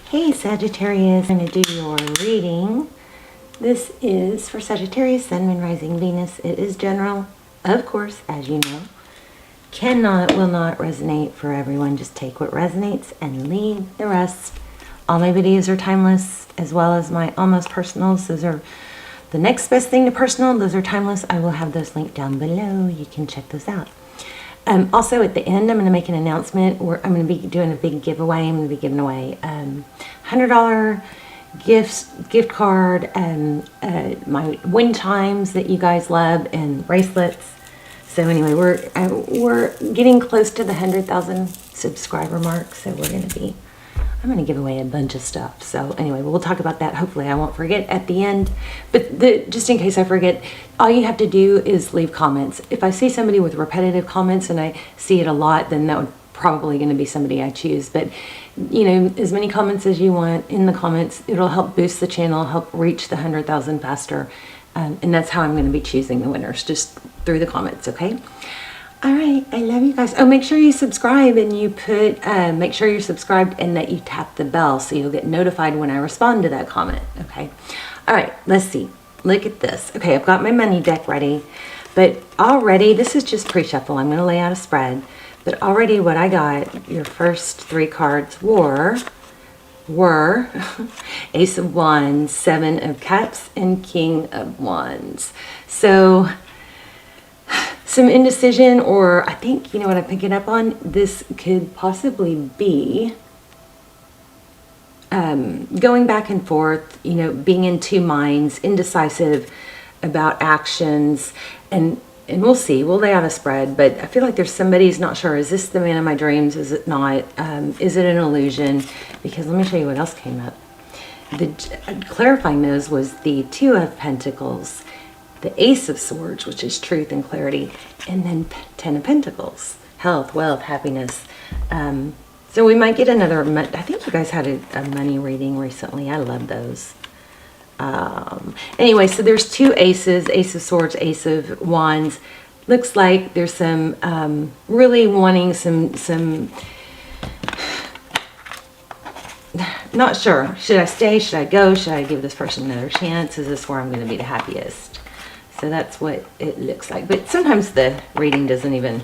Hey Sagittarius, I'm going to do your reading. This is for Sagittarius, Sun, Moon, Rising, Venus. It is general, of course, as you know. Will not resonate for everyone. Just take what resonates and leave the rest. All my videos are timeless, as well as my almost personals. Those are the next best thing to personal. Those are timeless. I will have those linked down below. You can check those out. Also, at the end, I'm going to make an announcement where I'm going to be doing a big giveaway. I'm going to be giving away $100 gift card, my wind chimes that you guys love, and bracelets. So anyway, we're getting close to the 100,000 subscriber mark. So I'm going to give away a bunch of stuff. So anyway, we'll talk about that. Hopefully I won't forget at the end. But just in case I forget, all you have to do is leave comments. If I see somebody with repetitive comments and I see it a lot, then that would probably going to be somebody I choose. But, you know, as many comments as you want in the comments, it'll help boost the channel, help reach the 100,000 faster. And that's how I'm going to be choosing the winners, just through the comments, okay? All right, I love you guys. Oh, make sure you subscribe and you make sure you're subscribed and that you tap the bell so you'll get notified when I respond to that comment, okay? All right, let's see. Look at this. Okay, I've got my money deck ready, but already, this is just pre-shuffle. I'm going to lay out a spread, but already what I got, your first three cards were Ace of Wands, Seven of Cups, and King of Wands. So some indecision, or I think, you know what I'm picking up on? This could possibly be going back and forth, you know, being in two minds, indecisive about actions, and we'll see. We'll lay out a spread, but I feel like there's somebody's not sure. Is this the man of my dreams? Is it not? Is it an illusion? Because let me show you what else came up. Clarifying those was the Two of Pentacles, the Ace of Swords, which is truth and clarity, and then Ten of Pentacles, health, wealth, happiness. So we might get another, I think you guys had a money reading recently. I love those. Anyway, so there's two aces, Ace of Swords, Ace of Wands. Looks like there's some really wanting some not sure. Should I stay? Should I go? Should I give this person another chance? Is this where I'm going to be the happiest? So that's what it looks like. But sometimes the reading doesn't even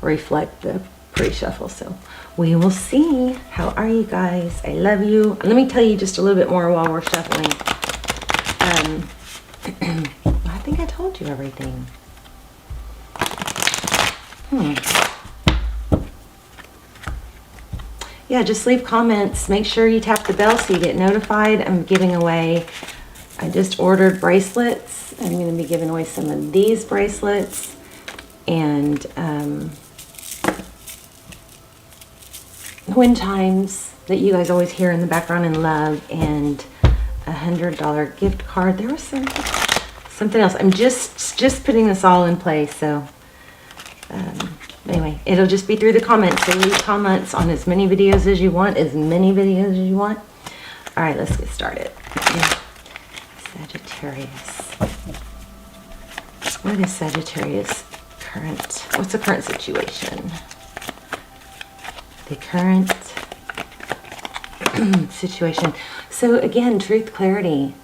reflect the pre-shuffle. So we will see. How are you guys? I love you. Let me tell you just a little bit more while we're shuffling. I think I told you everything. Yeah, just leave comments. Make sure you tap the bell so you get notified. I'm giving away, I just ordered bracelets. I'm going to be giving away some of these bracelets. And wind chimes that you guys always hear in the background and love. And $100 gift card. There was something else. I'm just putting this all in place. So anyway, it'll just be through the comments. So leave comments on as many videos as you want, All right, let's get started. Sagittarius. What is Sagittarius current? What's the current situation? The current situation. So again, truth, clarity.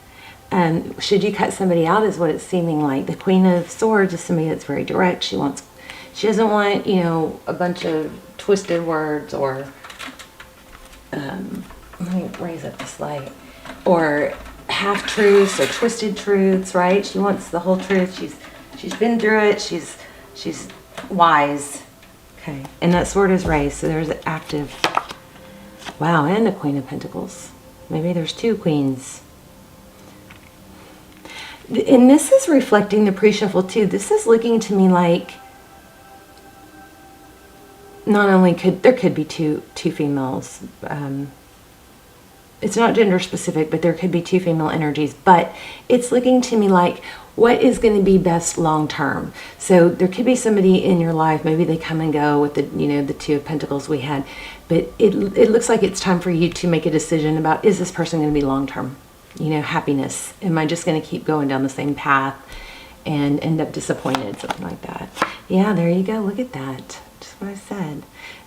Should you cut somebody out is what it's seeming like. The Queen of Swords is somebody that's very direct. She doesn't want, you know, a bunch of twisted words or let me raise up this light, or half truths or twisted truths, right? She wants the whole truth. She's been through it. She's wise. Okay. And that sword is raised, so there's an active. Wow, and a Queen of Pentacles. Maybe there's two queens. And this is reflecting the pre-shuffle too. This is looking to me like not only there could be two females. It's not gender specific, but there could be two female energies. But it's looking to me like what is going to be best long term. So there could be somebody in your life. Maybe they come and go with the, you know, the Two of Pentacles we had. But it looks like it's time for you to make a decision about, is this person going to be long term? You know, happiness. Am I just going to keep going down the same path and end up disappointed? Something like that. Yeah, there you go. Look at that. Just what I said.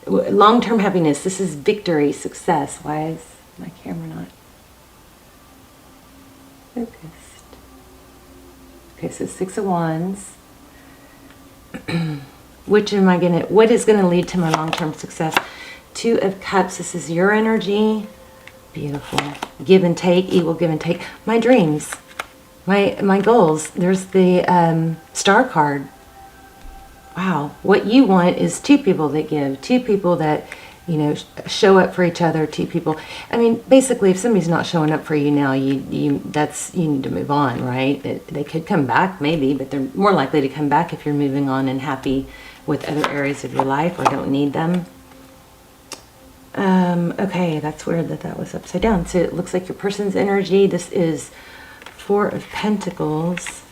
Long-term happiness. This is victory, success. Why is My camera not focused. Okay, so 6 of Wands. What is gonna lead to my long-term success? 2 of Cups, this is your energy. Beautiful. Give and take, equal give and take. My dreams, my goals. There's the Star card. Wow. What you want is 2 people that give, 2 people that, you know, show up for each other, 2 people. I mean, basically, if somebody's not showing up for you now, you need to move on, right? They could come back, maybe, but they're more likely to come back if you're moving on and happy with other areas of your life or don't need them. Okay, that's weird that was upside down. So it looks like your person's energy. This is 4 of Pentacles.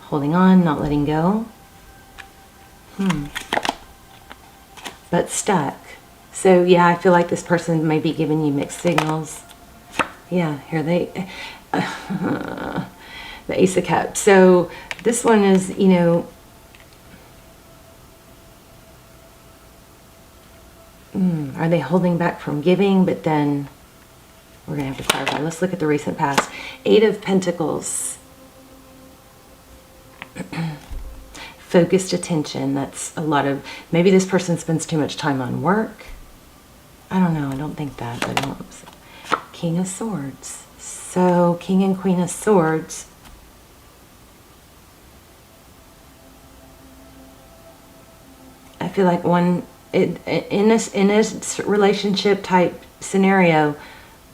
Holding on, not letting go. But stuck. So yeah, I feel like this person may be giving you mixed signals. Yeah, here the Ace of Cups. So this one is, you know, are they holding back from giving? But then we're going to have to clarify. Let's look at the recent past. 8 of Pentacles. Focused attention. That's a lot of, maybe this person spends too much time on work. I don't know. I don't think that. But I don't. King of Swords. So King and Queen of Swords. I feel like in this relationship type scenario,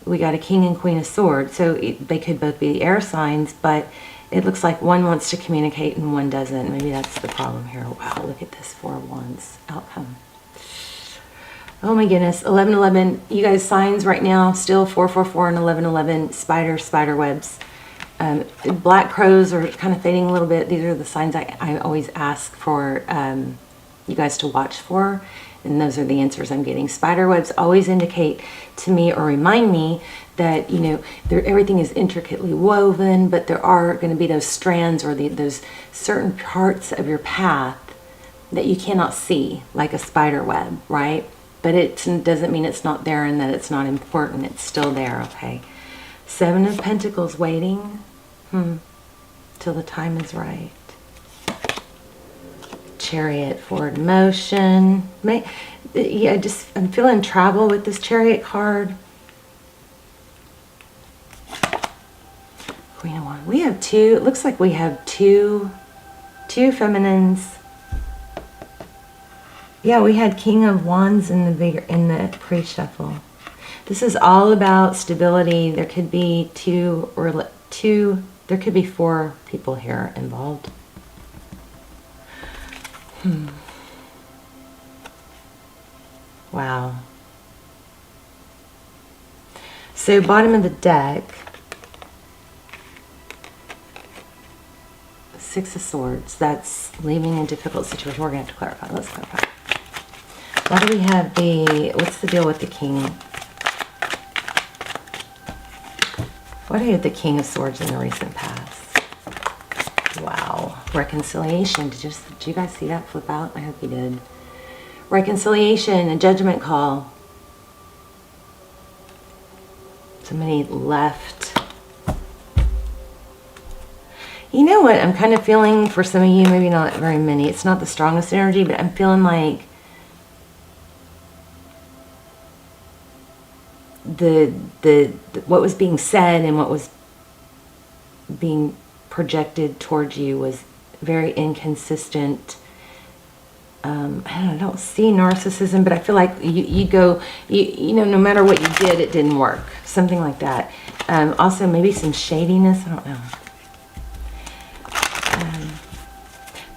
we got a King and Queen of Swords. So they could both be air signs, but it looks like one wants to communicate and one doesn't. Maybe that's the problem here. Wow, look at this 4 of Wands outcome. Oh my goodness, 11-11. You guys, signs right now, still 4-4-4 and 11-11. Spider webs. Black crows are kind of fading a little bit. These are the signs I always ask for you guys to watch for. And those are the answers I'm getting. Spider webs always indicate to me or remind me that, you know, everything is intricately woven, but there are going to be those strands or those certain parts of your path that you cannot see, like a spider web, right? But it doesn't mean it's not there and that it's not important. It's still there, okay? 7 of Pentacles waiting till the time is right. Chariot, forward motion. Yeah, I'm feeling travel with this Chariot card. Queen of Wands. We have 2. It looks like we have two feminines. Yeah, we had King of Wands in the pre-shuffle. This is all about stability. There could be there could be 4 people here involved. Wow. So bottom of the deck, 6 of Swords. That's leaving a difficult situation. We're going to have to clarify. Let's clarify. Why do we have what's the deal with the King? Why do we have the King of Swords in the recent past? Wow. Reconciliation. Did you guys see that flip out? I hope you did. Reconciliation, a judgment call. Somebody left. You know what I'm kind of feeling for some of you, maybe not very many. It's not the strongest energy, but I'm feeling like what was being said and what was being projected towards you was very inconsistent. I don't see narcissism, but I feel like you know, no matter what you did, it didn't work. Something like that. Also, maybe some shadiness. I don't know.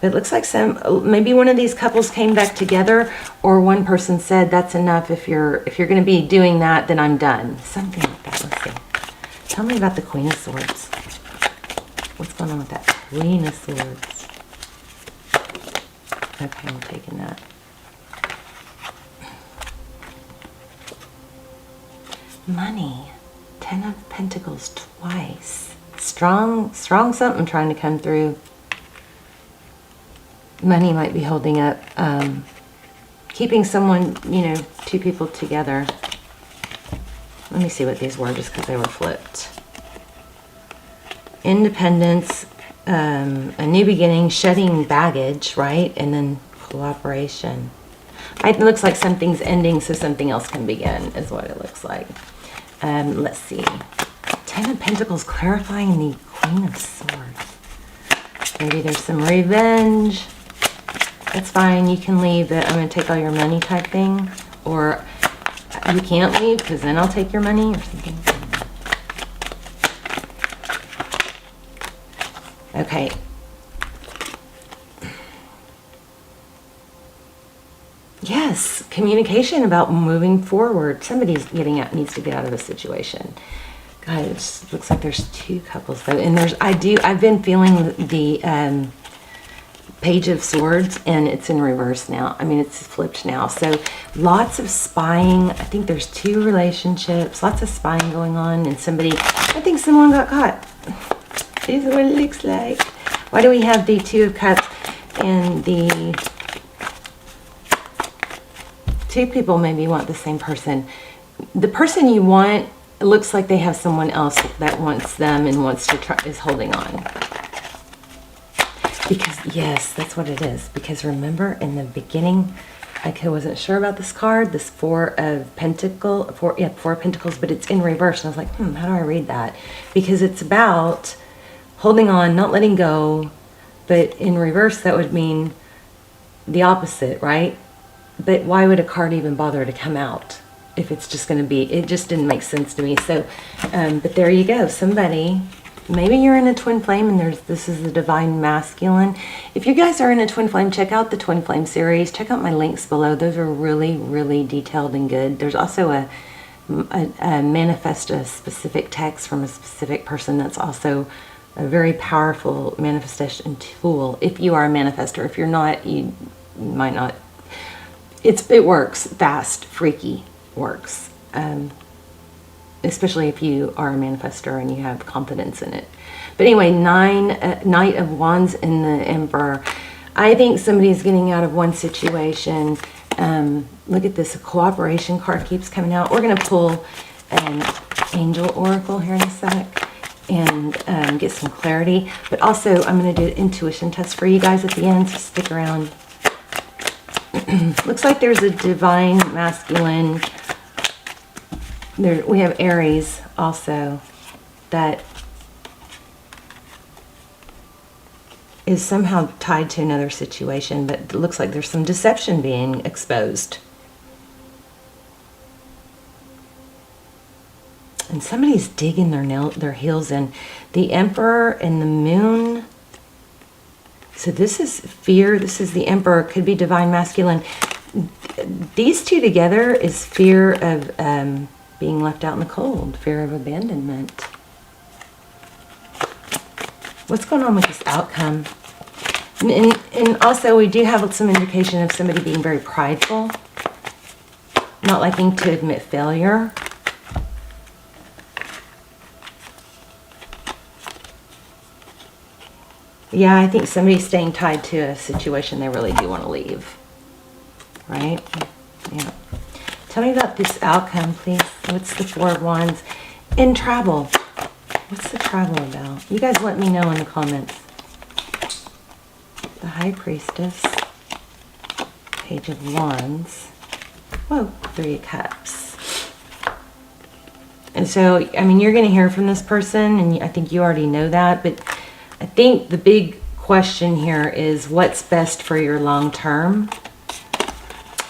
But it looks like maybe one of these couples came back together, or one person said, "That's enough. If you're going to be doing that, then I'm done." Something like that. Let's see. Tell me about the Queen of Swords. What's going on with that Queen of Swords? Okay, I'm taking that. Money. 10 of Pentacles twice. Strong something trying to come through. Money might be holding up keeping someone, you know, two people together. Let me see what these were just because they were flipped. Independence, a new beginning, shedding baggage, right? And then cooperation. It looks like something's ending so something else can begin is what it looks like. Let's see. 10 of Pentacles clarifying the Queen of Swords. Maybe there's some revenge. That's fine. You can leave, but I'm going to take all your money type thing. Or you can't leave because then I'll take your money or something. Okay. Yes, communication about moving forward. Somebody's needs to get out of a situation. Guys, looks like there's two couples though, and I've been feeling the Page of Swords, and it's in reverse now. I mean, it's flipped now. So lots of spying. I think there's two relationships, lots of spying going on, and I think someone got caught. This is what it looks like. Why do we have the Two of Cups and the two people maybe want the same person? The person you want, it looks like they have someone else that wants them and is holding on. Because, yes, that's what it is. Because remember in the beginning, I wasn't sure about this card, this Four of Pentacles, Four of Pentacles, but it's in reverse. And I was like, how do I read that? Because it's about holding on, not letting go, but in reverse, that would mean the opposite, right? But why would a card even bother to come out if it's just going to be, it just didn't make sense to me. So, but there you go. Somebody, maybe you're in a twin flame and this is the divine masculine. If you guys are in a twin flame, check out the twin flame series. Check out my links below. Those are really, really detailed and good. There's also a manifest a specific text from a specific person that's also a very powerful manifestation tool. If you are a manifester, if you're not, you might not. It works fast, freaky works. Especially if you are a manifester and you have confidence in it. But anyway, Knight of Wands and the Emperor. I think somebody's getting out of one situation. Look at this, a cooperation card keeps coming out. We're going to pull an Angel Oracle here in a sec and get some clarity. But also, I'm going to do an intuition test for you guys at the end, so stick around. Looks like there's a divine masculine. We have Aries also that is somehow tied to another situation, but it looks like there's some deception being exposed. And somebody's digging their heels in. The Emperor and the Moon. So this is fear. This is the Emperor. Could be divine masculine. These two together is fear of being left out in the cold. Fear of abandonment. What's going on with this outcome? And also we do have some indication of somebody being very prideful. Not liking to admit failure. Yeah, I think somebody's staying tied to a situation they really do want to leave. Right? Yeah. Tell me about this outcome, please. What's the Four of Wands? In travel. What's the travel about? You guys let me know in the comments. The High Priestess. Page of Wands. Whoa, Three of Cups. And so, I mean, you're going to hear from this person, and I think you already know that, but I think the big question here is what's best for your long term?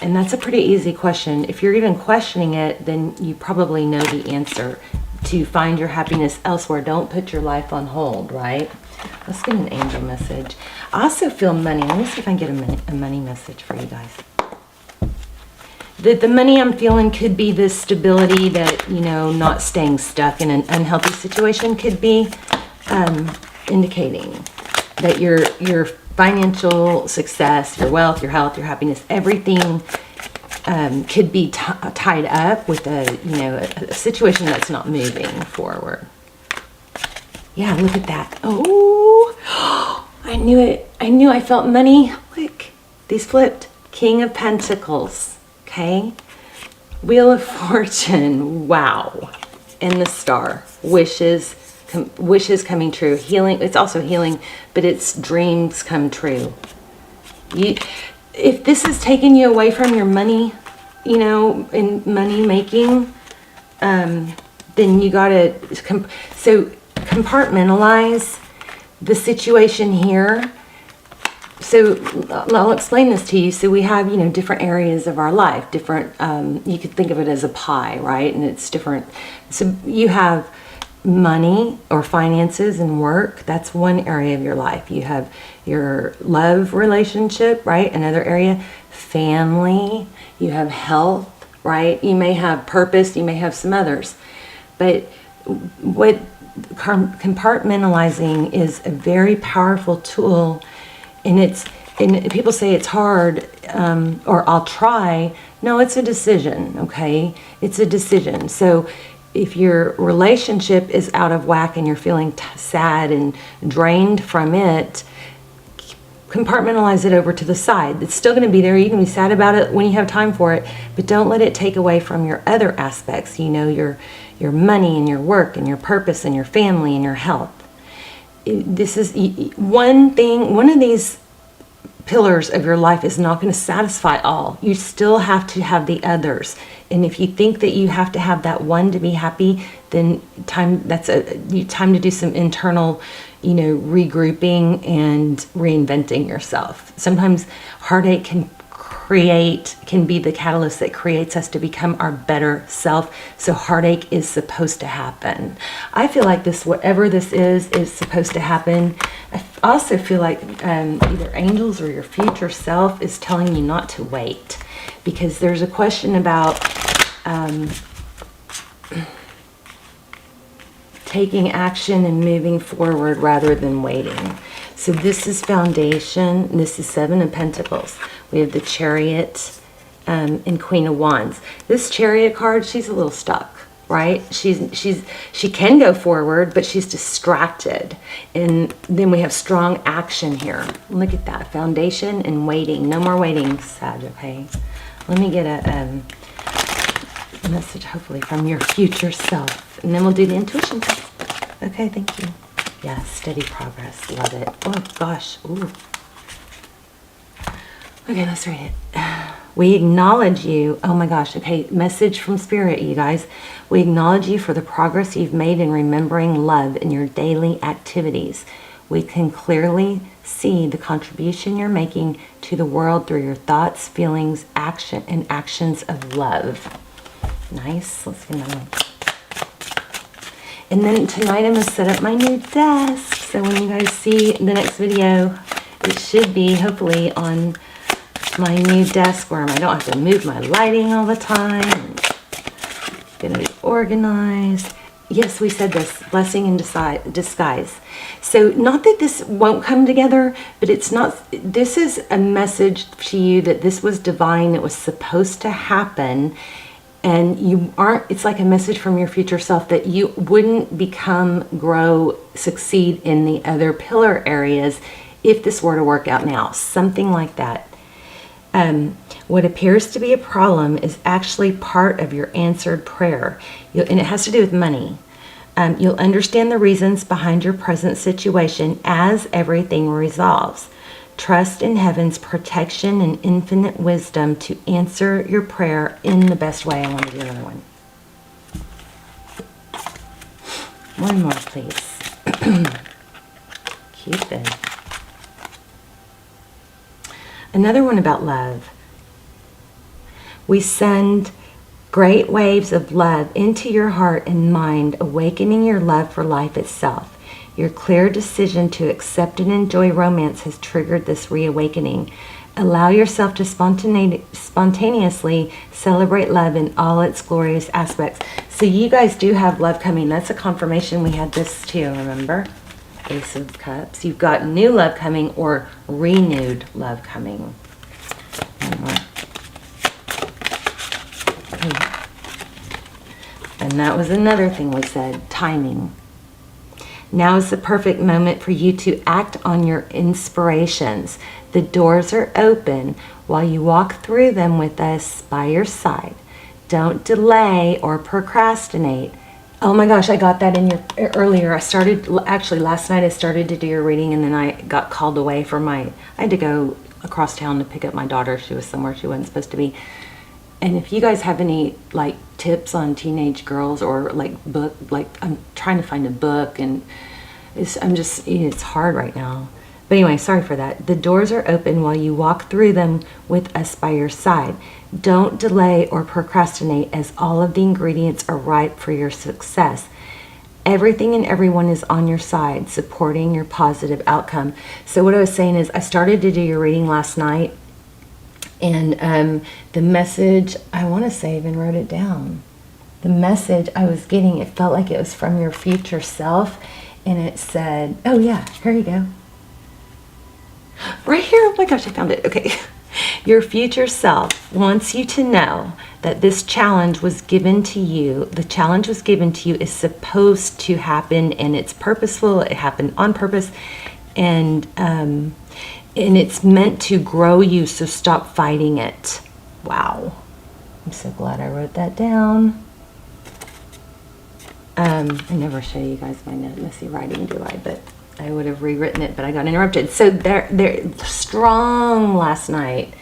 And that's a pretty easy question. If you're even questioning it, then you probably know the answer. To find your happiness elsewhere. Don't put your life on hold, right? Let's get an angel message. I also feel money. Let me see if I can get a money message for you guys. The money I'm feeling could be this stability that, you know, not staying stuck in an unhealthy situation could be indicating that your financial success, your wealth, your health, your happiness, everything could be tied up with a situation that's not moving forward. Yeah, look at that. Oh, I knew it. I knew I felt money. Look, these flipped. King of Pentacles, okay? Wheel of Fortune, wow. And the Star, wishes coming true. Healing, it's also healing, but it's dreams come true. If this is taking you away from your money, you know, in money making, then you gotta, compartmentalize the situation here. So I'll explain this to you. So we have, you know, different areas of our life, different, you could think of it as a pie, right? And it's different. So you have money or finances and work. That's one area of your life. You have your love relationship, right? Another area, family. You have health, right? You may have purpose. You may have some others. But what compartmentalizing is a very powerful tool. And people say it's hard, or I'll try. No, it's a decision, okay? It's a decision. So if your relationship is out of whack and you're feeling sad and drained from it, compartmentalize it over to the side. It's still going to be there. You can be sad about it when you have time for it, but don't let it take away from your other aspects, you know, your money and your work and your purpose and your family and your health. This is one thing, one of these pillars of your life is not going to satisfy all. You still have to have the others. And if you think that you have to have that one to be happy, then time to do some internal, you know, regrouping and reinventing yourself. Sometimes heartache can be the catalyst that creates us to become our better self. So heartache is supposed to happen. I feel like this, whatever this is supposed to happen. I also feel like either angels or your future self is telling you not to wait, because there's a question about taking action and moving forward rather than waiting. So this is foundation. This is Seven of Pentacles. We have the Chariot and Queen of Wands. This Chariot card, she's a little stuck, right? She can go forward, but she's distracted. And then we have strong action here. Look at that, foundation and waiting. No more waiting, Sag, okay? Let me get a message, hopefully, from your future self. And then we'll do the intuition test. Okay, thank you. Yeah, steady progress. Love it. Oh, gosh. Ooh. Okay, let's read it. We acknowledge you. Oh, my gosh. Okay, message from Spirit, you guys. We acknowledge you for the progress you've made in remembering love in your daily activities. We can clearly see the contribution you're making to the world through your thoughts, feelings, action, and actions of love. Nice. Let's get another one. And then tonight I'm going to set up my new desk. So when you guys see the next video, it should be hopefully on my new desk where I don't have to move my lighting all the time. It's going to be organized. Yes, we said this, blessing in disguise. So not that this won't come together, but it's not, this is a message to you that this was divine. It was supposed to happen. And you aren't, it's like a message from your future self that you wouldn't become, grow, succeed in the other pillar areas if this were to work out now. Something like that. What appears to be a problem is actually part of your answered prayer. And it has to do with money. You'll understand the reasons behind your present situation as everything resolves. Trust in heaven's protection and infinite wisdom to answer your prayer in the best way. I want to do another one. One more, please. Cupid. Another one about love. We send great waves of love into your heart and mind, awakening your love for life itself. Your clear decision to accept and enjoy romance has triggered this reawakening. Allow yourself to spontaneously celebrate love in all its glorious aspects. So you guys do have love coming. That's a confirmation. We had this too, remember? Ace of Cups. You've got new love coming or renewed love coming. And that was another thing we said, timing. Now is the perfect moment for you to act on your inspirations. The doors are open while you walk through them with us by your side. Don't delay or procrastinate. Oh my gosh, I got that in your earlier. Actually last night I started to do your reading, and then I got called away from I had to go across town to pick up my daughter. She was somewhere she wasn't supposed to be. And if you guys have any like tips on teenage girls, or I'm trying to find a book, and it's hard right now. But anyway, sorry for that. The doors are open while you walk through them with us by your side. Don't delay or procrastinate, as all of the ingredients are ripe for your success. Everything and everyone is on your side, supporting your positive outcome. So what I was saying is, I started to do your reading last night, and the message, I want to say I even wrote it down. The message I was getting, it felt like it was from your future self, and it said, oh yeah, here you go. Right here, oh my gosh, I found it, okay. Your future self wants you to know that this challenge was given to you. The challenge was given to you, is supposed to happen, and it's purposeful. It happened on purpose, and it's meant to grow you, so stop fighting it. Wow. I'm so glad I wrote that down. I never show you guys my messy writing, do I? But I would have rewritten it, but I got interrupted. So they're strong last night.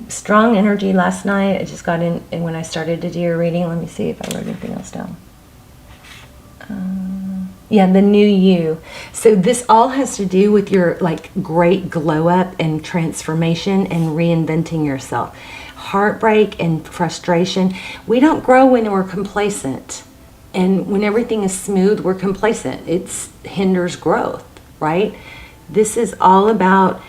Strong energy last night. I just got in, and when I started to do your reading, let me see if I wrote anything else down. Yeah, the new you. So this all has to do with your like great glow up and transformation and reinventing yourself. Heartbreak and frustration. We don't grow when we're complacent. And when everything is smooth, we're complacent. It hinders growth, right? This is all about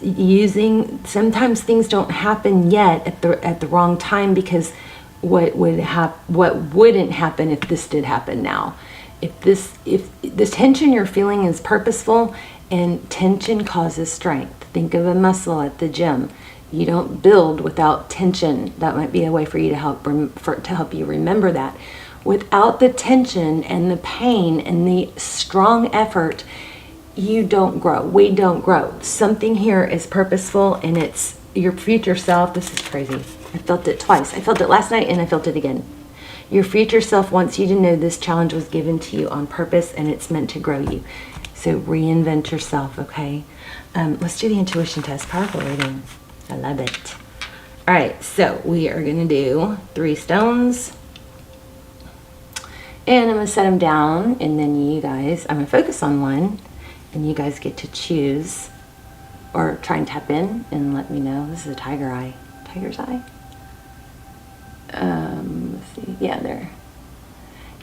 sometimes things don't happen yet at the wrong time, because what wouldn't happen if this did happen now. If the tension you're feeling is purposeful, and tension causes strength. Think of a muscle at the gym. You don't build without tension. That might be a way for you to help you remember that. Without the tension and the pain and the strong effort, you don't grow. We don't grow. Something here is purposeful, and it's your future self. This is crazy. I felt it twice. I felt it last night, and I felt it again. Your future self wants you to know this challenge was given to you on purpose, and it's meant to grow you. So reinvent yourself, okay? Let's do the intuition test. Powerful reading. I love it. All right, so we are going to do 3 stones. And I'm going to set them down, and then you guys, I'm going to focus on one, and you guys get to choose or try and tap in and let me know. This is a tiger eye. Tiger's eye? Let's see. Yeah, there.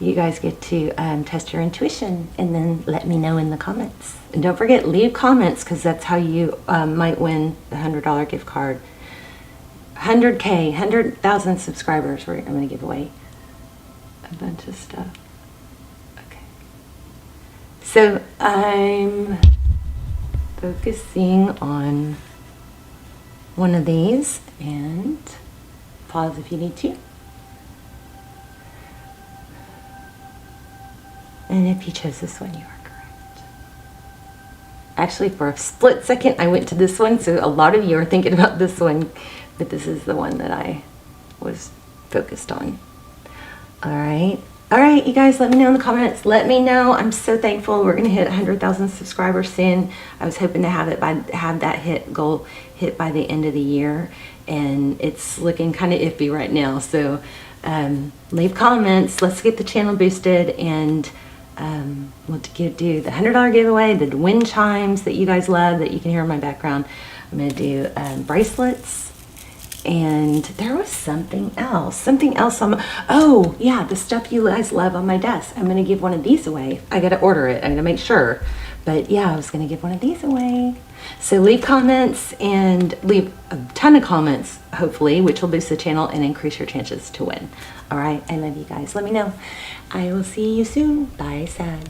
You guys get to test your intuition, and then let me know in the comments. And don't forget, leave comments, because that's how you might win the $100 gift card. 100K, 100,000 subscribers. I'm going to give away a bunch of stuff. Okay. So I'm focusing on one of these, and pause if you need to. And if you chose this one, you are correct. Actually, for a split second, I went to this one, so a lot of you are thinking about this one, but this is the one that I was focused on. All right, you guys, let me know in the comments. Let me know. I'm so thankful. We're gonna hit 100,000 subscribers soon. I was hoping to have that goal hit by the end of the year, and it's looking kind of iffy right now. So leave comments. Let's get the channel boosted, and we'll do the $100 giveaway, the wind chimes that you guys love that you can hear in my background. I'm gonna do bracelets. And there was something else on oh yeah, the stuff you guys love on my desk. I'm gonna give one of these away. I gotta order it. I'm gonna make sure, but yeah, I was gonna give one of these away. So leave comments, and leave a ton of comments, hopefully, which will boost the channel and increase your chances to win. All right, I love you guys. Let me know. I will see you soon. Bye, Sag.